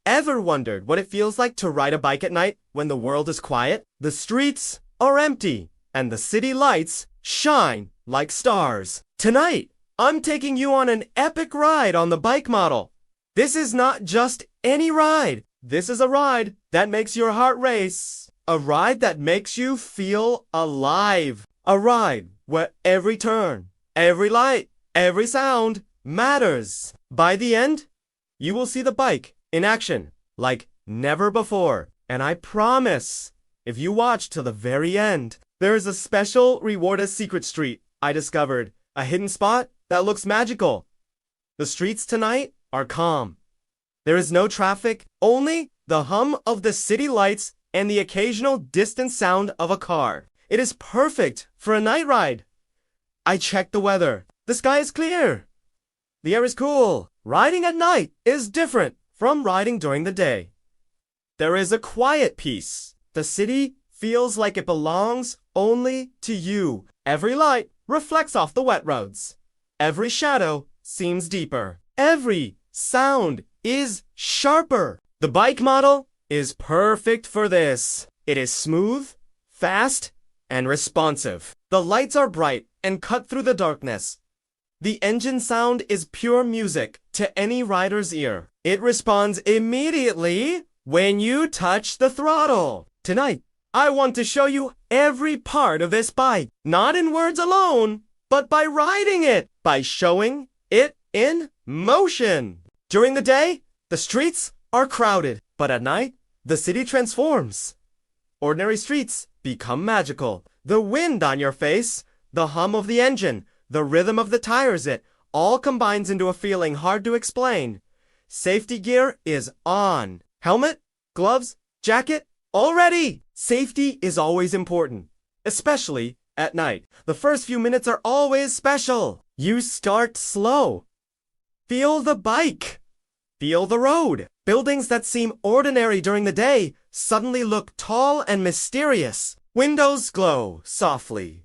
Ever wondered what it feels like to ride a bike at night when the world is quiet? The streets are empty and the city lights shine like stars. Tonight, I'm taking you on an epic ride on the bike model. This is not just any ride. This is a ride that makes your heart race. A ride that makes you feel alive. A ride where every turn, every light, every sound matters. By the end, you will see the bike in action like never before. And I promise, if you watch till the very end, there is a special rewarded secret street I discovered. A hidden spot that looks magical. The streets tonight are calm. There is no traffic, only the hum of the city lights and the occasional distant sound of a car. It is perfect for a night ride. I checked the weather. The sky is clear. The air is cool. Riding at night is different from riding during the day. There is a quiet peace. The city feels like it belongs only to you. Every light reflects off the wet roads. Every shadow seems deeper. Every sound is sharper. The bike model is perfect for this. It is smooth, fast, and responsive. The lights are bright and cut through the darkness. The engine sound is pure music to any rider's ear. It responds immediately when you touch the throttle. Tonight, I want to show you every part of this bike, not in words alone, but by riding it, by showing it in motion. During the day, the streets are crowded, but at night, the city transforms. Ordinary streets become magical. The wind on your face, the hum of the engine, the rhythm of the tires, it all combines into a feeling hard to explain. Safety gear is on. Helmet, gloves, jacket, all ready. Safety is always important, especially at night. The first few minutes are always special. You start slow. Feel the bike. Feel the road. Buildings that seem ordinary during the day suddenly look tall and mysterious. Windows glow softly.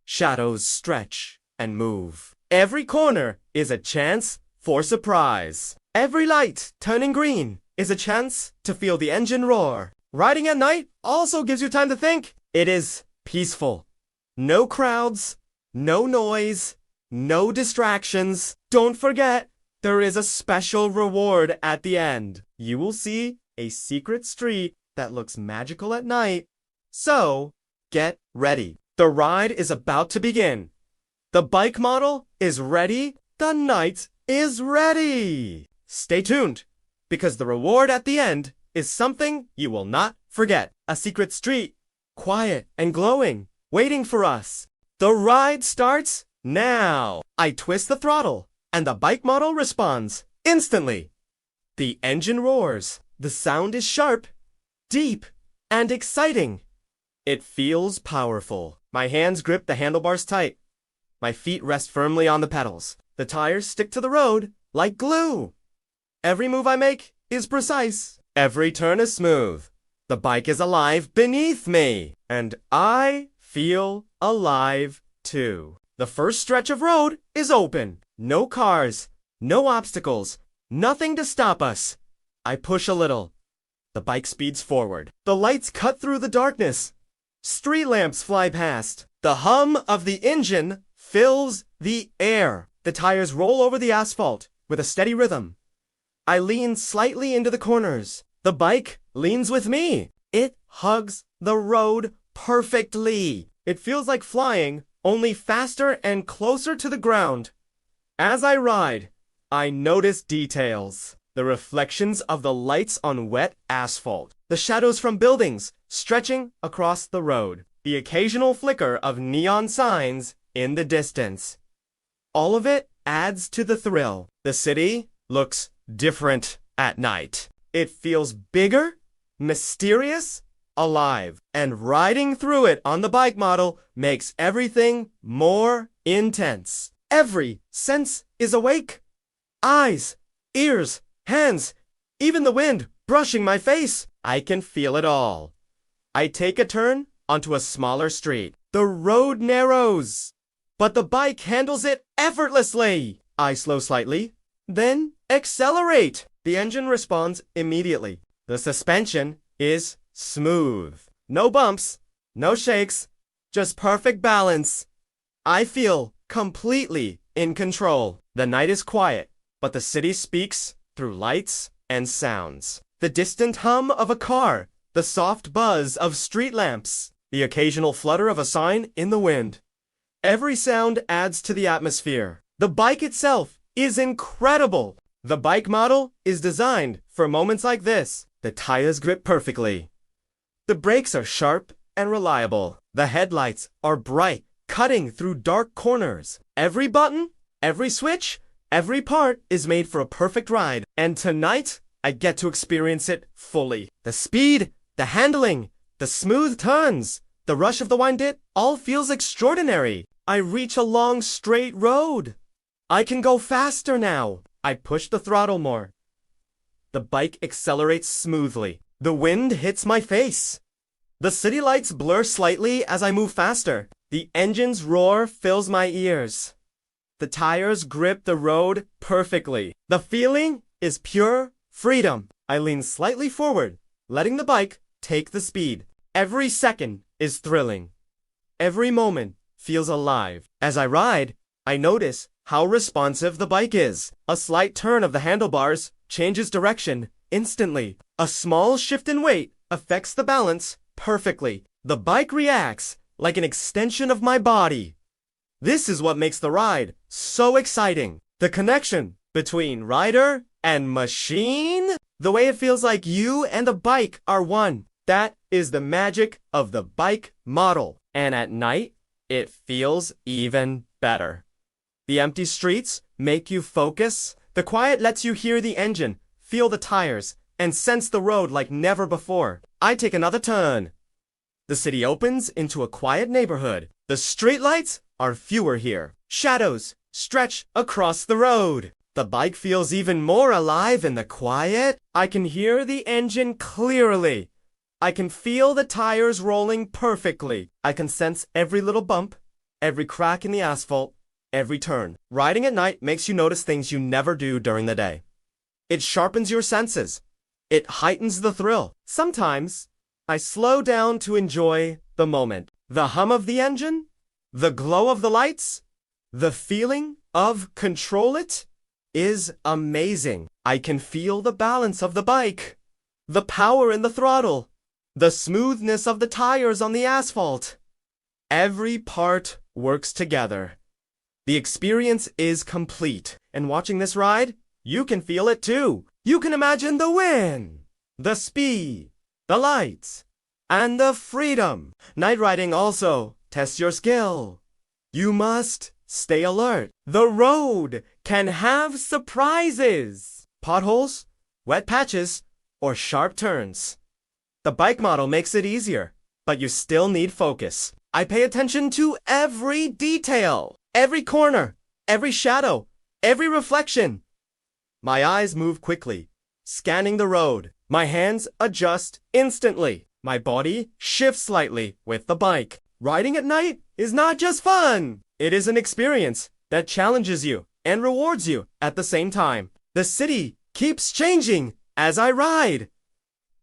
Shadows stretch and move. Every corner is a chance for surprise. Every light turning green is a chance to feel the engine roar. Riding at night also gives you time to think. It is peaceful. No crowds, no noise, no distractions. Don't forget, there is a special reward at the end. You will see a secret street that looks magical at night. So, get ready. The ride is about to begin. The bike model is ready. The night is ready. Stay tuned, because the reward at the end is something you will not forget. A secret street, quiet and glowing, waiting for us. The ride starts now. I twist the throttle, and the bike model responds instantly. The engine roars. The sound is sharp, deep, and exciting. It feels powerful. My hands grip the handlebars tight. My feet rest firmly on the pedals. The tires stick to the road like glue. Every move I make is precise. Every turn is smooth. The bike is alive beneath me. And I feel alive too. The first stretch of road is open. No cars, no obstacles, nothing to stop us. I push a little. The bike speeds forward. The lights cut through the darkness. Street lamps fly past. The hum of the engine fills the air. The tires roll over the asphalt with a steady rhythm. I lean slightly into the corners. The bike leans with me. It hugs the road perfectly. It feels like flying, only faster and closer to the ground. As I ride, I notice details. The reflections of the lights on wet asphalt. The shadows from buildings stretching across the road. The occasional flicker of neon signs in the distance. All of it adds to the thrill. The city looks different at night. It feels bigger, mysterious, alive. And riding through it on the bike model makes everything more intense. Every sense is awake. Eyes, ears, hands, even the wind brushing my face. I can feel it all. I take a turn onto a smaller street. The road narrows, but the bike handles it effortlessly. I slow slightly, then accelerate. The engine responds immediately. The suspension is smooth. No bumps, no shakes, just perfect balance. I feel completely in control. The night is quiet, but the city speaks through lights and sounds. The distant hum of a car, the soft buzz of street lamps, the occasional flutter of a sign in the wind. Every sound adds to the atmosphere. The bike itself is incredible. The bike model is designed for moments like this. The tires grip perfectly. The brakes are sharp and reliable. The headlights are bright, cutting through dark corners. Every button, every switch, every part is made for a perfect ride. And tonight, I get to experience it fully. The speed, the handling, the smooth turns, the rush of the wind, it all feels extraordinary. I reach a long straight road. I can go faster now. I push the throttle more. The bike accelerates smoothly. The wind hits my face. The city lights blur slightly as I move faster. The engine's roar fills my ears. The tires grip the road perfectly. The feeling is pure freedom. I lean slightly forward, letting the bike take the speed. Every second is thrilling. Every moment feels alive. As I ride, I notice how responsive the bike is. A slight turn of the handlebars changes direction instantly. A small shift in weight affects the balance perfectly. The bike reacts like an extension of my body. This is what makes the ride so exciting. The connection between rider and machine. The way it feels like you and the bike are one. That is the magic of the bike model. And at night, it feels even better. The empty streets make you focus. The quiet lets you hear the engine, feel the tires, and sense the road like never before. I take another turn. The city opens into a quiet neighborhood. The streetlights are fewer here. Shadows stretch across the road. The bike feels even more alive in the quiet. I can hear the engine clearly. I can feel the tires rolling perfectly. I can sense every little bump, every crack in the asphalt, every turn. Riding at night makes you notice things you never do during the day. It sharpens your senses. It heightens the thrill. Sometimes, I slow down to enjoy the moment. The hum of the engine, the glow of the lights, the feeling of control it is amazing. I can feel the balance of the bike, the power in the throttle, the smoothness of the tires on the asphalt. Every part works together. The experience is complete. And watching this ride, you can feel it too. You can imagine the wind, the speed, the lights, and the freedom. Night riding also tests your skill. You must stay alert. The road can have surprises. Potholes, wet patches, or sharp turns. The bike model makes it easier, but you still need focus. I pay attention to every detail, every corner, every shadow, every reflection. My eyes move quickly, scanning the road. My hands adjust instantly. My body shifts slightly with the bike. Riding at night is not just fun. It is an experience that challenges you and rewards you at the same time. The city keeps changing as I ride.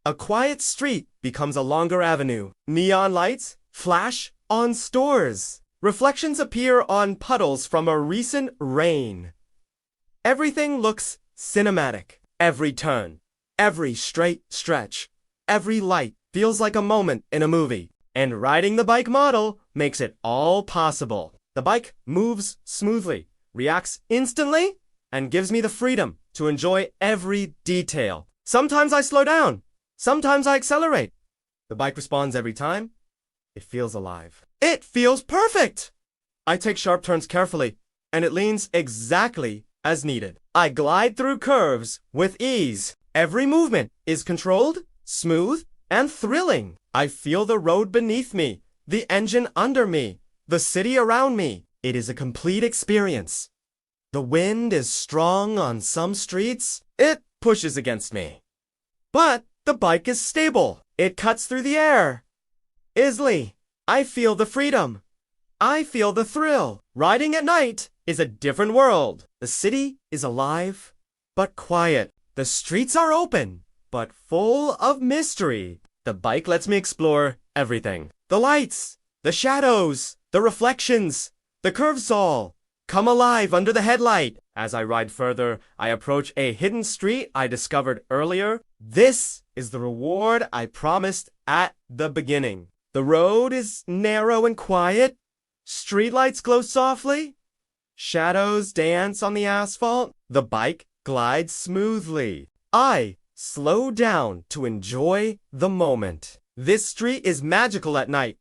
A quiet street becomes a longer avenue. Neon lights flash on stores. Reflections appear on puddles from a recent rain. Everything looks cinematic. Every turn, every straight stretch, every light feels like a moment in a movie. And riding the bike model makes it all possible. The bike moves smoothly, reacts instantly, and gives me the freedom to enjoy every detail. Sometimes I slow down. Sometimes I accelerate. The bike responds every time. It feels alive. It feels perfect! I take sharp turns carefully, and it leans exactly as needed. I glide through curves with ease. Every movement is controlled, smooth, and thrilling. I feel the road beneath me, the engine under me, the city around me. It is a complete experience. The wind is strong on some streets. It pushes against me. But the bike is stable. It cuts through the air. Easily, I feel the freedom. I feel the thrill. Riding at night is a different world. The city is alive, but quiet. The streets are open, but full of mystery. The bike lets me explore everything. The lights, the shadows, the reflections, the curves all come alive under the headlight. As I ride further, I approach a hidden street I discovered earlier. This is the reward I promised at the beginning. The road is narrow and quiet. Streetlights glow softly. Shadows dance on the asphalt. The bike glides smoothly. I slow down to enjoy the moment. This street is magical at night.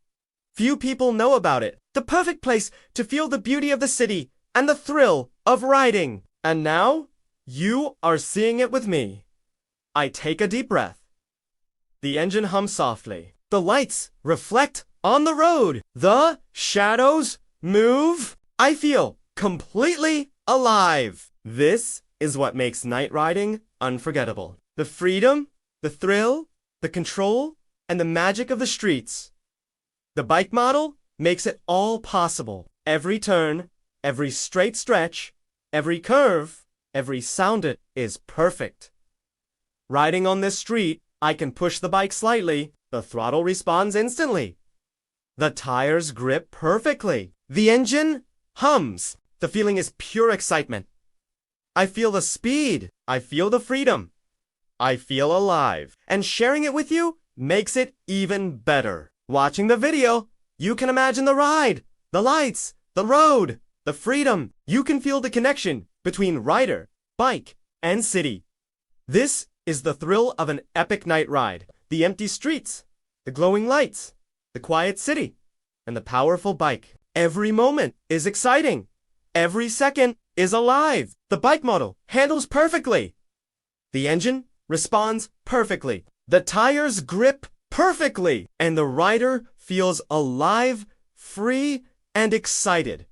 Few people know about it. The perfect place to feel the beauty of the city and the thrill of riding. And now, you are seeing it with me. I take a deep breath. The engine hums softly. The lights reflect on the road. The shadows move. I feel completely alive. This is what makes night riding unforgettable. The freedom, the thrill, the control, and the magic of the streets. The bike model makes it all possible. Every turn, every straight stretch, every curve, every sound is perfect. Riding on this street, I can push the bike slightly. The throttle responds instantly. The tires grip perfectly. The engine hums. The feeling is pure excitement. I feel the speed. I feel the freedom. I feel alive. And sharing it with you makes it even better. Watching the video, you can imagine the ride, the lights, the road, the freedom. You can feel the connection between rider, bike, and city. This is the thrill of an epic night ride. The empty streets, the glowing lights, the quiet city, and the powerful bike. Every moment is exciting. Every second is alive. The bike model handles perfectly. The engine responds perfectly. The tires grip perfectly. And the rider feels alive, free, and excited.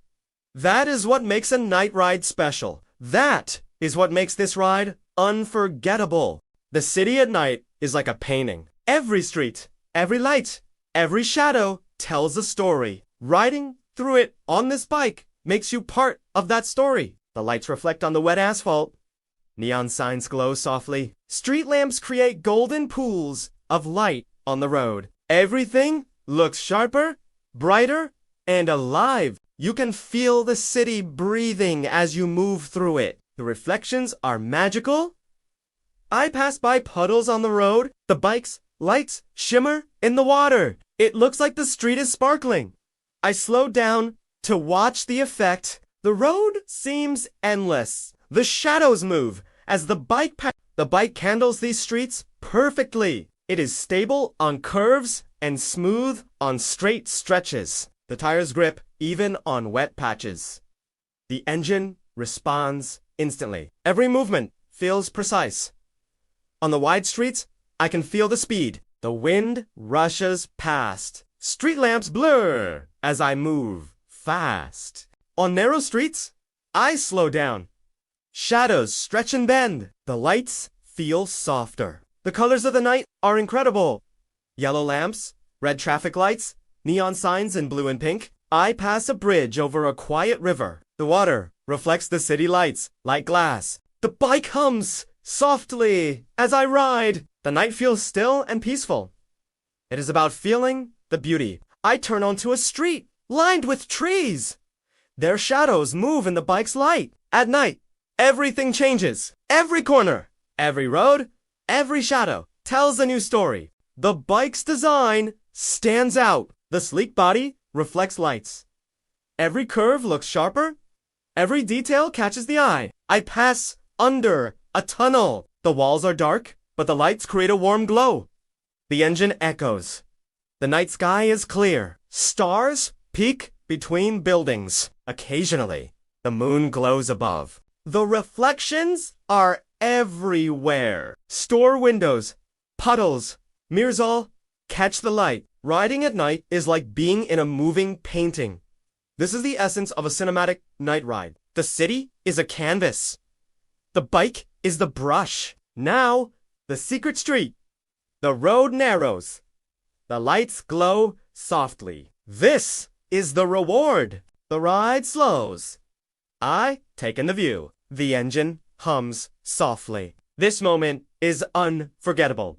That is what makes a night ride special. That is what makes this ride unforgettable. The city at night is like a painting. Every street, every light, every shadow tells a story. Riding through it on this bike makes you part of that story. The lights reflect on the wet asphalt. Neon signs glow softly. Street lamps create golden pools of light on the road. Everything looks sharper, brighter, and alive. You can feel the city breathing as you move through it. The reflections are magical. I pass by puddles on the road. The bike's lights shimmer in the water. It looks like the street is sparkling. I slow down to watch the effect. The road seems endless. The shadows move as the bike handles these streets perfectly. It is stable on curves and smooth on straight stretches. The tires grip even on wet patches. The engine responds instantly. Every movement feels precise. On the wide streets, I can feel the speed. The wind rushes past. Street lamps blur as I move fast. On narrow streets, I slow down. Shadows stretch and bend. The lights feel softer. The colors of the night are incredible. Yellow lamps, red traffic lights, neon signs in blue and pink. I pass a bridge over a quiet river. The water reflects the city lights like glass. The bike hums softly as I ride. The night feels still and peaceful. It is about feeling the beauty. I turn onto a street lined with trees. Their shadows move in the bike's light. At night, everything changes. Every corner, every road, every shadow tells a new story. The bike's design stands out. The sleek body reflects lights. Every curve looks sharper. Every detail catches the eye. I pass under a tunnel. The walls are dark, but the lights create a warm glow. The engine echoes. The night sky is clear. Stars peek between buildings. Occasionally, the moon glows above. The reflections are everywhere. Store windows, puddles, mirrors all catch the light. Riding at night is like being in a moving painting. This is the essence of a cinematic night ride. The city is a canvas. The bike is the brush. Now, the secret street. The road narrows. The lights glow softly. This is the reward. The ride slows. I take in the view. The engine hums softly. This moment is unforgettable.